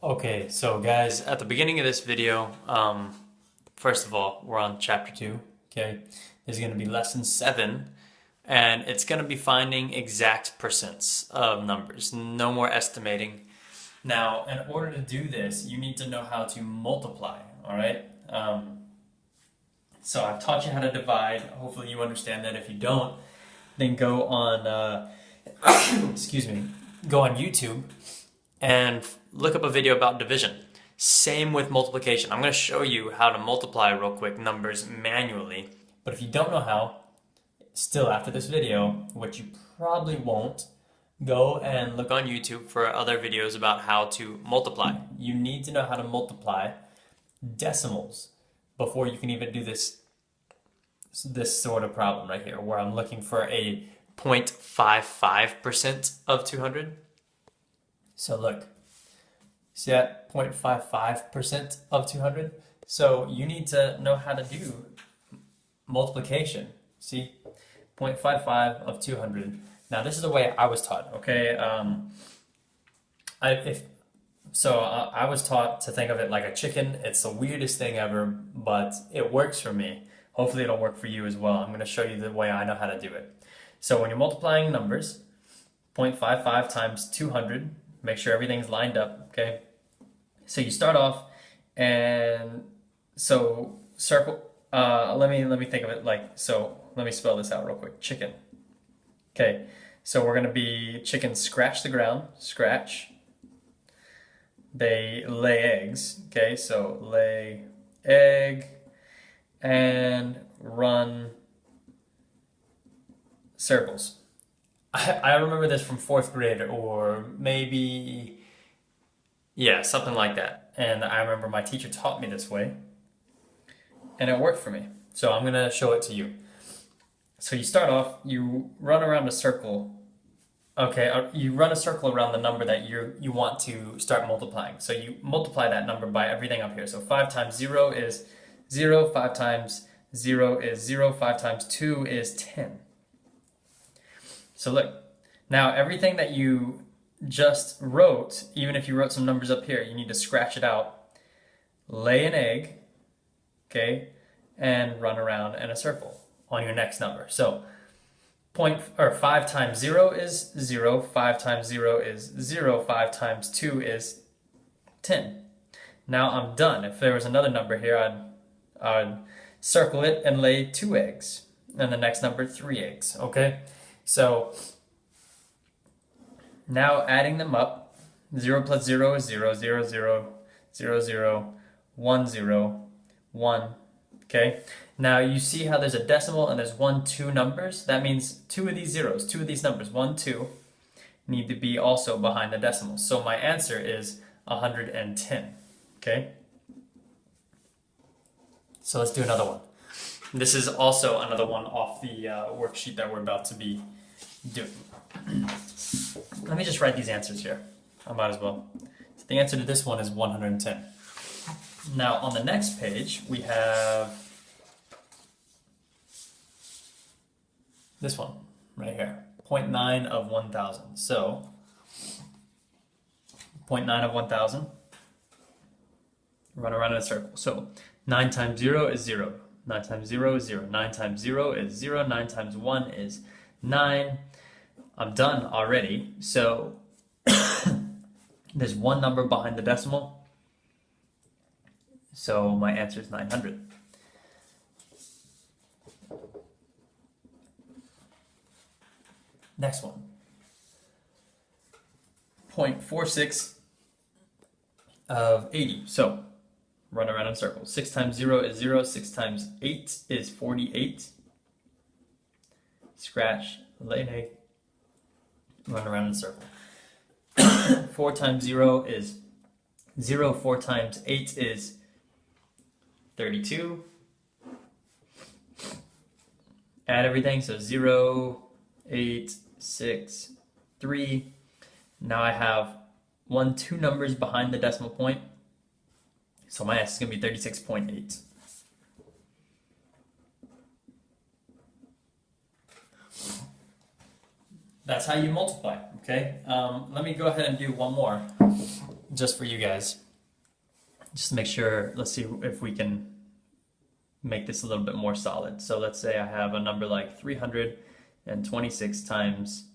Okay, so guys, at the beginning of this video, first of all, we're on chapter 2, okay? There's going to be lesson 7, and it's going to be finding exact percents of numbers, no more estimating. Now, in order to do this, you need to know how to multiply, all right? So I've taught you how to divide. Hopefully you understand that. If you don't, then go on, excuse me, go on YouTube and look up a video about division. Same with multiplication. I'm going to show you how to multiply real quick numbers manually. But if you don't know how, still after this video, which you probably won't, go and look on YouTube for other videos about how to multiply. You need to know how to multiply decimals before you can even do this sort of problem right here, where I'm looking for a 0.55% of 200. So look, see that 0.55% of 200? So you need to know how to do multiplication. See, 0.55 of 200. Now this is the way I was taught, okay? I was taught to think of it like a chicken. It's the weirdest thing ever, but it works for me. Hopefully it'll work for you as well. I'm going to show you the way I know how to do it. So when you're multiplying numbers, 0.55 times 200, make sure everything's lined up, okay? So you start off, and so circle, let me think of it like, so let me spell this out real quick, chicken. Okay, so we're gonna be chickens scratch the ground, scratch. They lay eggs, okay, so lay egg and run circles. I remember this from 4th grade, or maybe, yeah, something like that. And I remember my teacher taught me this way, and it worked for me. So I'm going to show it to you. So you start off, you run around a circle. Okay, you run a circle around the number that you want to start multiplying. So you multiply that number by everything up here. So 5 times 0 is 0, 5 times 0 is 0, 5 times 2 is 10. So look, now everything that you just wrote, even if you wrote some numbers up here, you need to scratch it out, lay an egg, okay, and run around in a circle on your next number. So 5 times 0 is 0, 5 times 0 is 0, 5 times 2 is 10. Now I'm done. If there was another number here, I'd circle it and lay 2 eggs, and the next number 3 eggs, okay? So now adding them up, 0 plus 0 is 0, 0, 0, 0, 0, 1, 0, 1, okay? Now you see how there's a decimal and there's 1, 2 numbers? That means 2 of these zeros, 2 of these numbers, 1, 2, need to be also behind the decimal. So my answer is 110, okay? So let's do another one. This is also another one off the worksheet that we're about to be doing. Let me just write these answers here. I might as well. So the answer to this one is 110. Now on the next page we have this one right here, 0.9 of 1,000. So 0.9 of 1,000, run around in a circle. So 9 times 0 is 0. 9 times 0 is 0. 9 times 0 is 0. 9 times 1 is 9. I'm done already. So there's one number behind the decimal. So my answer is 900. Next one. 0.46 of 80. So run around in a circle. 6 times 0 is 0. 6 times 8 is 48. Scratch, lay an egg, run around in a circle. 4 times 0 is 0. 4 times 8 is 32. Add everything, so 0, 8, 6, 3. Now I have 1, 2 numbers behind the decimal point. So my answer is going to be 36.8. That's how you multiply, okay? Let me go ahead and do one more. just for you guys, just to make sure, let's see if we can make this a little bit more solid. So let's say I have a number like 326 times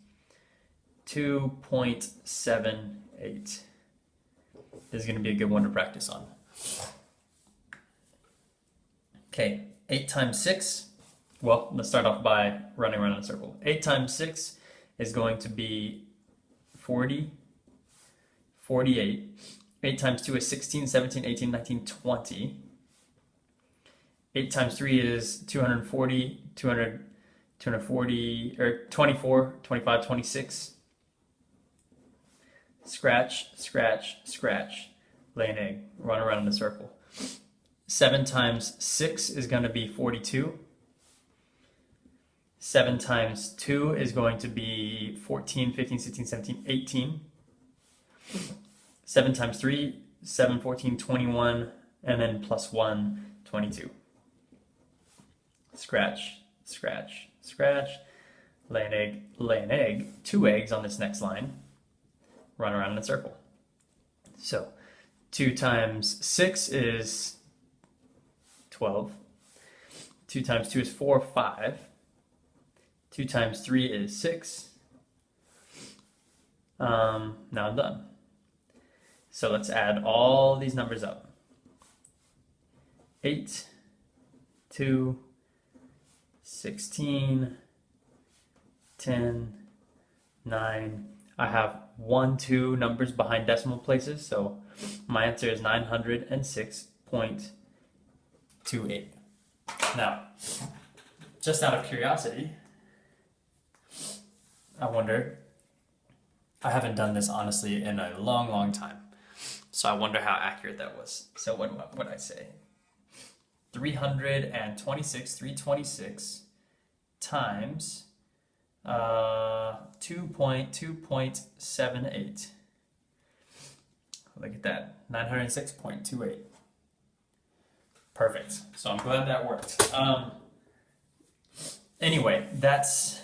2.78 is going to be a good one to practice on. Okay, 8 times 6. Well, let's start off by running around in a circle. 8 times 6 is going to be 40, 48. 8 times 2 is 16, 17, 18, 19, 20. 8 times 3 is 240, 240, or 24, 25, 26. Scratch, scratch, scratch. Lay an egg. Run around in a circle. 7 times 6 is going to be 42. 7 times 2 is going to be 14, 15, 16, 17, 18. 7 times 3, 7, 14, 21, and then plus 1, 22. Scratch, scratch, scratch. Lay an egg, lay an egg. 2 eggs on this next line. Run around in a circle. So 2 times 6 is 12. 2 times 2 is 4, 5. 2 times 3 is 6. Now I'm done. So let's add all these numbers up. 8, 2, 16, 10, 9. I have 1, 2 numbers behind decimal places, so my answer is 906.28. Now, just out of curiosity, I wonder, I haven't done this honestly in a long, long time, so I wonder how accurate that was. So what would I say? 326 times 2.78. Look at that, 906.28. Perfect. So I'm glad that worked. Anyway, that's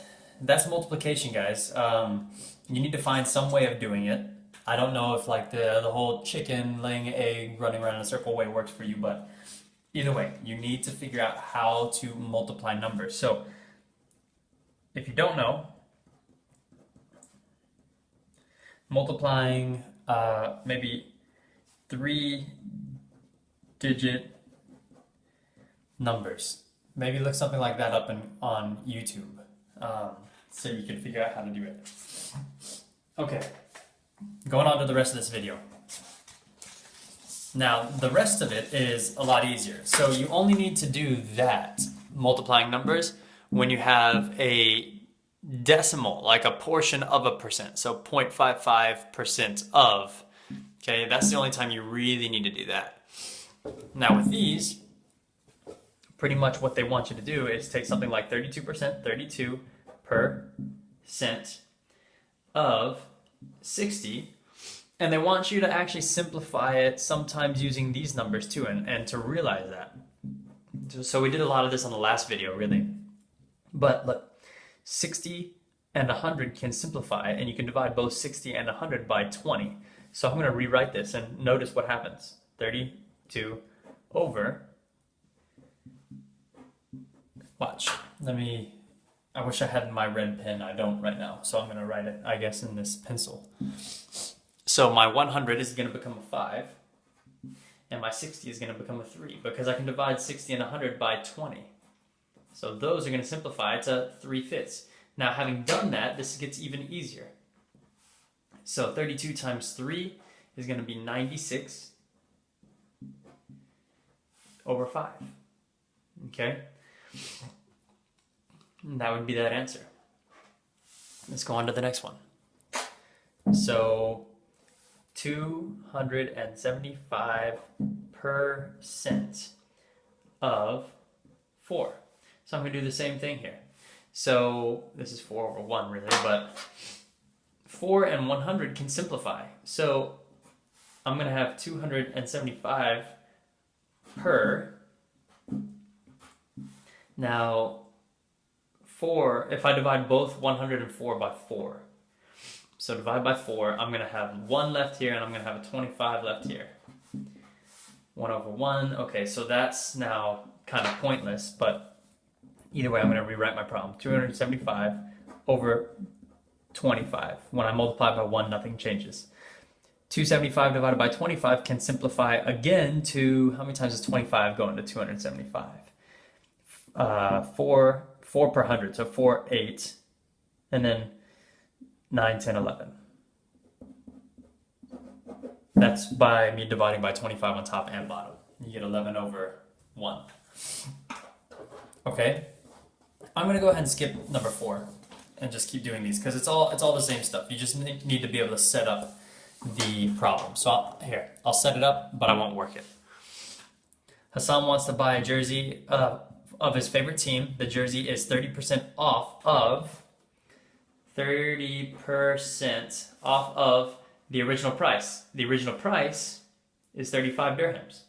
multiplication, guys. You need to find some way of doing it. I don't know if like the whole chicken laying an egg, running around in a circle way works for you, but either way, you need to figure out how to multiply numbers. So if you don't know, multiplying maybe 3-digit numbers. Maybe look something like that up on YouTube, so you can figure out how to do it. Okay, going on to the rest of this video. Now, the rest of it is a lot easier. So you only need to do that, multiplying numbers, when you have a decimal, like a portion of a percent. So 0.55% of. Okay, that's the only time you really need to do that. Now with these, pretty much what they want you to do is take something like 32%, 32% of 60, and they want you to actually simplify it sometimes using these numbers too, and to realize that. So we did a lot of this on the last video, really. But look, 60 and 100 can simplify, and you can divide both 60 and 100 by 20. So I'm going to rewrite this, and notice what happens. 32 over, watch, I wish I had my red pen, I don't right now, so I'm going to write it, I guess, in this pencil. So my 100 is going to become a 5, and my 60 is going to become a 3, because I can divide 60 and 100 by 20. So those are going to simplify to 3/5. Now having done that, this gets even easier. So 32 times 3 is going to be 96 over 5. Okay? And that would be that answer. Let's go on to the next one. So 275% of 4. So I'm going to do the same thing here. So this is 4 over 1 really, but 4 and 100 can simplify. So I'm going to have 275 per. Now 4, if I divide both 104 by 4. So divide by 4, I'm going to have 1 left here, and I'm going to have a 25 left here. 1 over 1. Okay, so that's now kind of pointless, but either way, I'm going to rewrite my problem. 275 over 25. When I multiply by 1, nothing changes. 275 divided by 25 can simplify again to, how many times is 25 going to 275? 4 per 100, so 4, 8, and then 9, 10, 11. That's by me dividing by 25 on top and bottom. You get 11 over 1. Okay, I'm going to go ahead and skip number 4 and just keep doing these because it's all the same stuff. You just need to be able to set up the problem. So I'll set it up, but I won't work it. Hassan wants to buy a jersey of his favorite team. The jersey is 30% off of 30% off of the original price. The original price is 35 dirhams.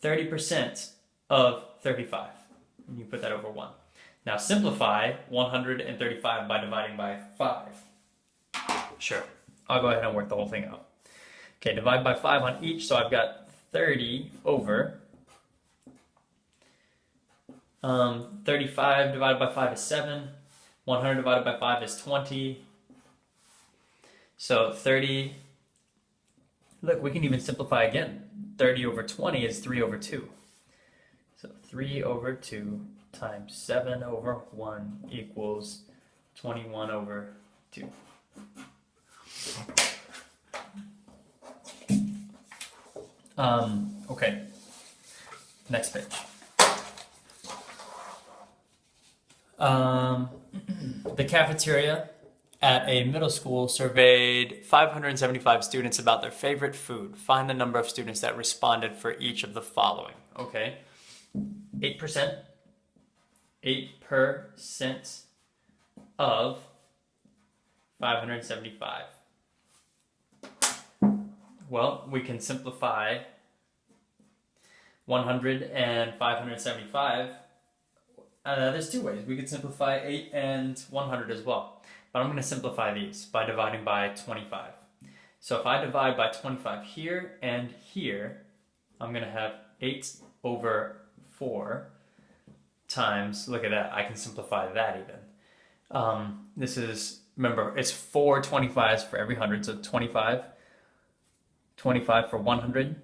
30% of 35. And you put that over 1. Now simplify 135 by dividing by 5. Sure, I'll go ahead and work the whole thing out. Okay, divide by 5 on each, so I've got 30 over 35 divided by 5 is 7. 100 divided by 5 is 20. So 30, look, we can even simplify again. 30 over 20 is 3 over 2. So 3 over 2 times 7 over 1 equals 21 over 2. Okay, next page. The cafeteria at a middle school surveyed 575 students about their favorite food. Find the number of students that responded for each of the following. Okay, 8%. 8% of 575. Well, we can simplify 100 and 575. There's 2 ways. We could simplify 8 and 100 as well. But I'm going to simplify these by dividing by 25. So if I divide by 25 here and here, I'm going to have 8 over 4 times, look at that, I can simplify that even. This is, remember, it's 4 25s for every 100, so 25. 25 for 100.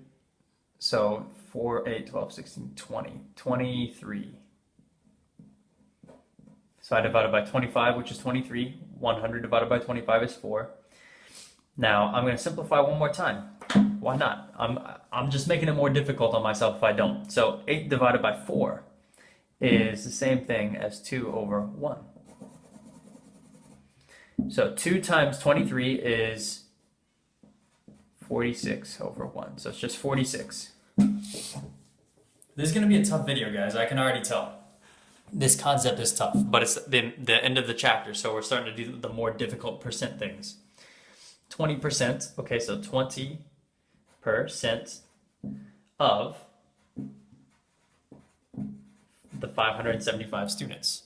So 4, 8, 12, 16, 20, 23. So I divided by 25, which is 23. 100 divided by 25 is 4. Now I'm going to simplify one more time. Why not? I'm just making it more difficult on myself if I don't. So 8 divided by 4 is the same thing as 2 over 1. So 2 times 23 is 46 over 1. So it's just 46. This is going to be a tough video, guys. I can already tell. This concept is tough, but it's the end of the chapter, so we're starting to do the more difficult percent things. 20%, okay, so 20% of the 575 students.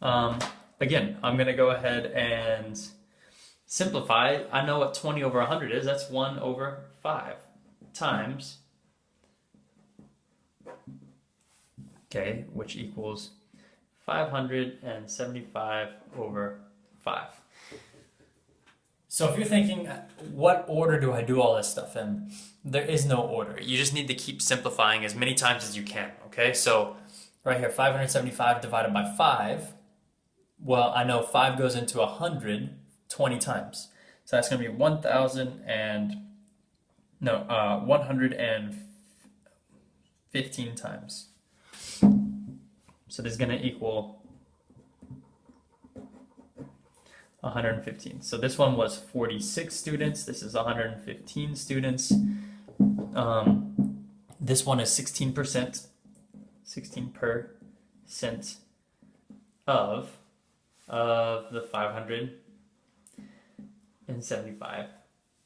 Again, I'm going to go ahead and simplify. I know what 20 over 100 is. That's 1 over 5 times, okay, which equals 575 over 5. So if you're thinking, what order do I do all this stuff in? There is no order. You just need to keep simplifying as many times as you can, okay? So right here, 575 divided by 5. Well, I know 5 goes into 100 20 times. So that's going to be 115 times. So this is going to equal 115. So this one was 46 students. This is 115 students. This one is 16%. 16% of the 575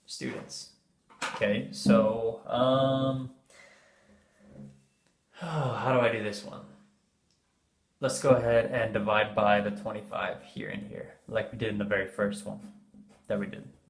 students. Okay, so how do I do this one? let's go ahead and divide by the 25 here and here, like we did in the very first one that we did.